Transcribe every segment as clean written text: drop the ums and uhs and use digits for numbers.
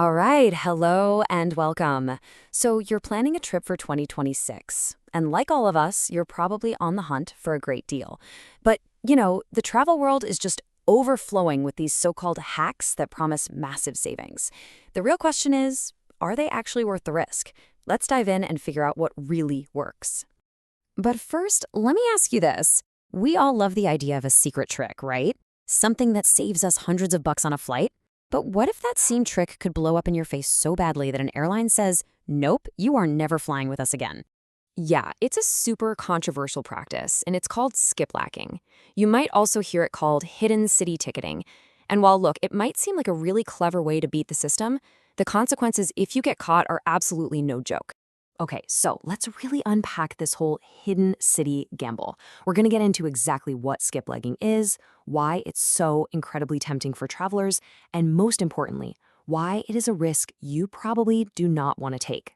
All right, hello and welcome. So, you're planning a trip for 2026, and like all of us, you're probably on the hunt for a great deal. But the travel world is just overflowing with these so called hacks that promise massive savings. The real question is, are they actually worth the risk? Let's dive in and figure out what really works. But first, let me ask you this. We all love the idea of a secret trick, right? Something that saves us hundreds of bucks on a flight. But what if that same trick could blow up in your face so badly that an airline says, nope, you are never flying with us again? Yeah, it's a super controversial practice, and it's called skiplacking. You might also hear it called hidden city ticketing. And while, look, it might seem like a really clever way to beat the system, the consequences if you get caught are absolutely no joke. Okay, so let's really unpack this whole hidden city gamble. We're going to get into exactly what skip-legging is, why it's so incredibly tempting for travelers, and most importantly, why it is a risk you probably do not want to take.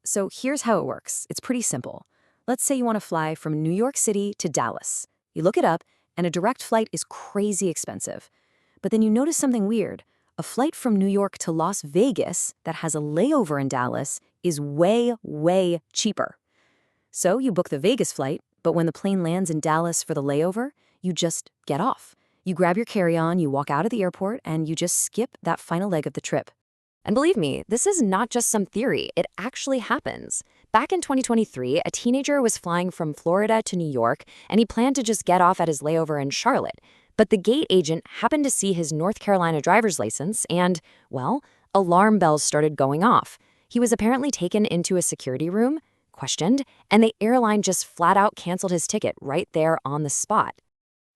So here's how it works. It's pretty simple. Let's say you want to fly from New York City to Dallas. You look it up, and a direct flight is crazy expensive. But then you notice something weird. A flight from New York to Las Vegas that has a layover in Dallas is way, way cheaper. So you book the Vegas flight, but when the plane lands in Dallas for the layover, you just get off. You grab your carry-on, you walk out of the airport, and you just skip that final leg of the trip. And believe me, this is not just some theory, it actually happens. Back in 2023, a teenager was flying from Florida to New York, and he planned to just get off at his layover in Charlotte. But the gate agent happened to see his North Carolina driver's license and, well, alarm bells started going off. He was apparently taken into a security room, questioned, and the airline just flat out canceled his ticket right there on the spot.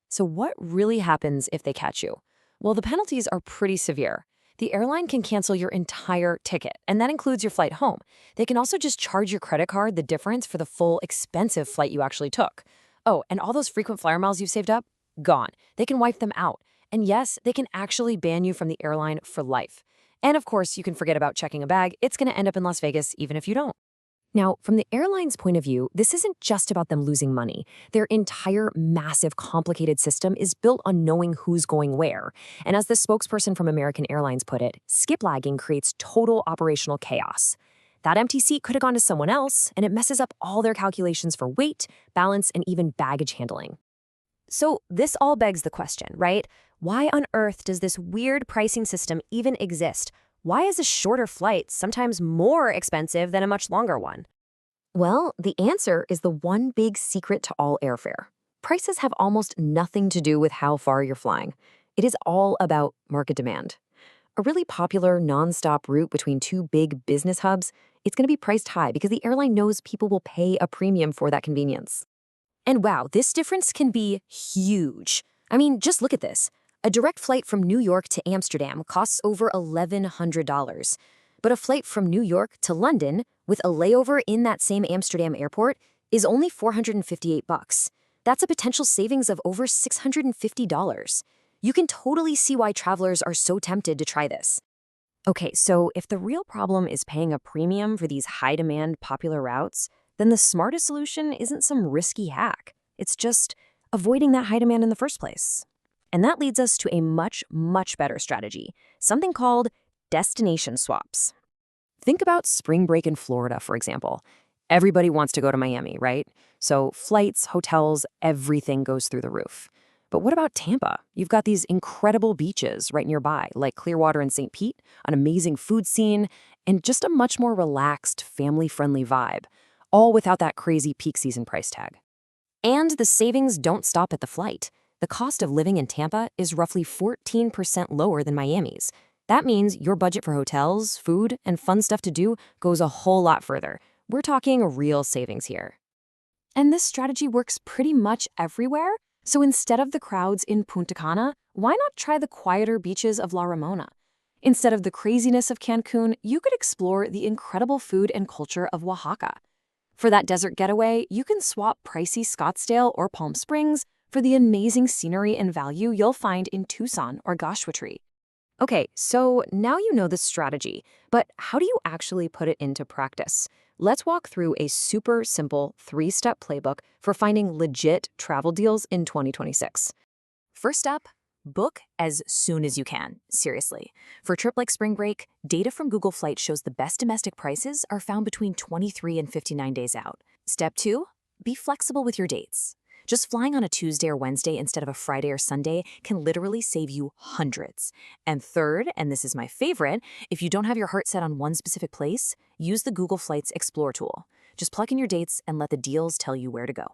So what really happens if they catch you? Well, the penalties are pretty severe. The airline can cancel your entire ticket, and that includes your flight home. They can also just charge your credit card the difference for the full expensive flight you actually took. Oh, and all those frequent flyer miles you've saved up? Gone. They can wipe them out. And yes, they can actually ban you from the airline for life. And of course, you can forget about checking a bag. It's going to end up in Las Vegas even if you don't. Now, from the airline's point of view, this isn't just about them losing money. Their entire massive, complicated system is built on knowing who's going where. And as the spokesperson from American Airlines put it, skiplagging creates total operational chaos. That empty seat could have gone to someone else, and it messes up all their calculations for weight, balance, and even baggage handling. So this all begs the question, right? Why on earth does this weird pricing system even exist? Why is a shorter flight sometimes more expensive than a much longer one? Well, the answer is the one big secret to all airfare. Prices have almost nothing to do with how far you're flying. It is all about market demand. A really popular nonstop route between two big business hubs, it's going to be priced high because the airline knows people will pay a premium for that convenience. And wow, this difference can be huge. I mean, just look at this. A direct flight from New York to Amsterdam costs over $1,100. But a flight from New York to London with a layover in that same Amsterdam airport is only $458. That's a potential savings of over $650. You can totally see why travelers are so tempted to try this. Okay, so if the real problem is paying a premium for these high-demand, popular routes, then the smartest solution isn't some risky hack. It's just avoiding that high demand in the first place. And that leads us to a much, much better strategy, something called destination swaps. Think about spring break in Florida, for example. Everybody wants to go to Miami, right? So flights, hotels, everything goes through the roof. But what about Tampa? You've got these incredible beaches right nearby, like Clearwater and St. Pete, an amazing food scene, and just a much more relaxed, family-friendly vibe, all without that crazy peak season price tag. And the savings don't stop at the flight. The cost of living in Tampa is roughly 14% lower than Miami's. That means your budget for hotels, food, and fun stuff to do goes a whole lot further. We're talking real savings here. And this strategy works pretty much everywhere. So instead of the crowds in Punta Cana, why not try the quieter beaches of La Ramona? Instead of the craziness of Cancun, you could explore the incredible food and culture of Oaxaca. For that desert getaway, you can swap pricey Scottsdale or Palm Springs for the amazing scenery and value you'll find in Tucson or Joshua Tree. Okay, so now you know the strategy, but how do you actually put it into practice? Let's walk through a super simple 3-step playbook for finding legit travel deals in 2026. First up, Book as soon as you can, seriously. For a trip like spring break, data from Google Flights shows the best domestic prices are found between 23 and 59 days out. Step 2, be flexible with your dates. Just flying on a Tuesday or Wednesday instead of a Friday or Sunday can literally save you hundreds. And third, and this is my favorite, if you don't have your heart set on one specific place, use the Google Flights Explore tool. Just plug in your dates and let the deals tell you where to go.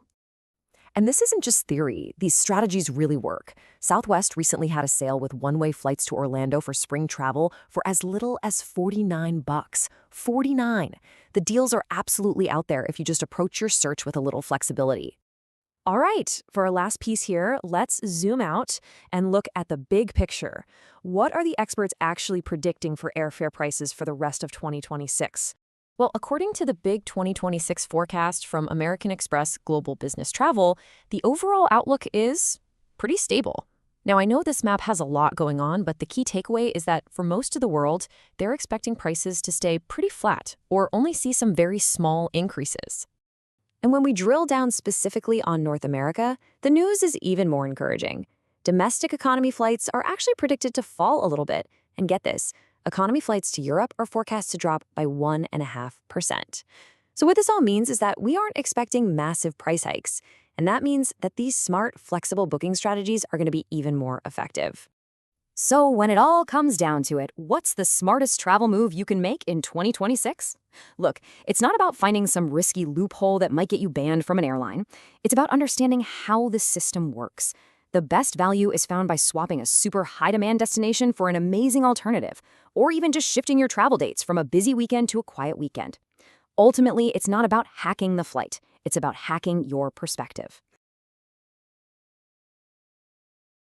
And this isn't just theory. These strategies really work. Southwest recently had a sale with one-way flights to Orlando for spring travel for as little as $49. $49. The deals are absolutely out there if you just approach your search with a little flexibility. All right, for our last piece here, let's zoom out and look at the big picture. What are the experts actually predicting for airfare prices for the rest of 2026? Well, according to the big 2026 forecast from American Express Global Business Travel, the overall outlook is pretty stable. Now, I know this map has a lot going on, but the key takeaway is that for most of the world, they're expecting prices to stay pretty flat or only see some very small increases. And when we drill down specifically on North America, the news is even more encouraging. Domestic economy flights are actually predicted to fall a little bit. And get this, economy flights to Europe are forecast to drop by 1.5%. So what this all means is that we aren't expecting massive price hikes. And that means that these smart, flexible booking strategies are going to be even more effective. So when it all comes down to it, what's the smartest travel move you can make in 2026? Look, it's not about finding some risky loophole that might get you banned from an airline. It's about understanding how the system works. The best value is found by swapping a super high-demand destination for an amazing alternative, or even just shifting your travel dates from a busy weekend to a quiet weekend. Ultimately, it's not about hacking the flight. It's about hacking your perspective.